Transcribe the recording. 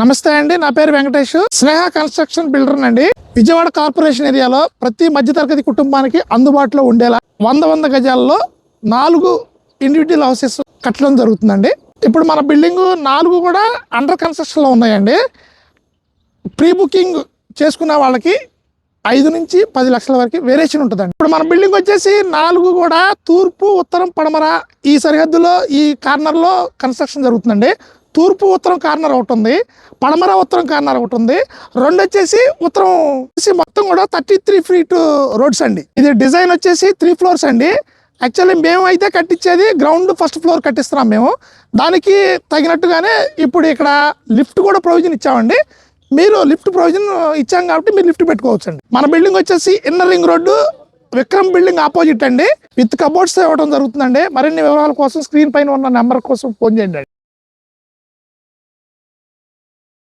నమస్తే అండి, నా పేరు వెంకటేష్. స్నేహ కన్స్ట్రక్షన్ బిల్డర్ అండి. విజయవాడ కార్పొరేషన్ ఏరియాలో ప్రతి మధ్యతరగతి కుటుంబానికి అందుబాటులో ఉండేలా 100 గజాల్లో 4 ఇండివిజువల్ హౌసెస్ కట్టడం జరుగుతుందండి. ఇప్పుడు మన బిల్డింగ్ 4 కూడా అండర్ కన్స్ట్రక్షన్ లో ఉన్నాయండి. ప్రీ బుకింగ్ చేసుకున్న వాళ్ళకి 5 నుంచి 10 లక్షల వరకు వేరియేషన్ ఉంటుందండి. ఇప్పుడు మన బిల్డింగ్ వచ్చేసి 4 కూడా తూర్పు, ఉత్తరం, పడమర ఈ సరిహద్దులో ఈ కార్నర్ లో కన్స్ట్రక్షన్ జరుగుతుందండి. తూర్పు ఉత్తరం కార్నర్ ఒకటి ఉంది, పడమర ఉత్తరం కార్నర్ ఒకటి ఉంది, 2 వచ్చేసి ఉత్తరం మొత్తం కూడా 33 ఫీట్ రోడ్స్ అండి. ఇది డిజైన్ వచ్చేసి 3 ఫ్లోర్స్ అండి. యాక్చువల్లీ మేము అయితే కట్టించేది గ్రౌండ్ ఫస్ట్ ఫ్లోర్ కట్టిస్తున్నాం మేము. దానికి తగినట్టుగానే ఇప్పుడు ఇక్కడ లిఫ్ట్ కూడా ప్రొవిజన్ ఇచ్చామండి. మీరు లిఫ్ట్ ప్రొవిజన్ ఇచ్చాం కాబట్టి మీరు లిఫ్ట్ పెట్టుకోవచ్చు అండి. మన బిల్డింగ్ వచ్చేసి inner ring road Vikram building opposite అండి. విత్ కబోర్డ్స్ ఇవ్వడం జరుగుతుందండి. మరిన్ని వివరాల కోసం స్క్రీన్ పైన ఉన్న నెంబర్ కోసం ఫోన్ చేయండి.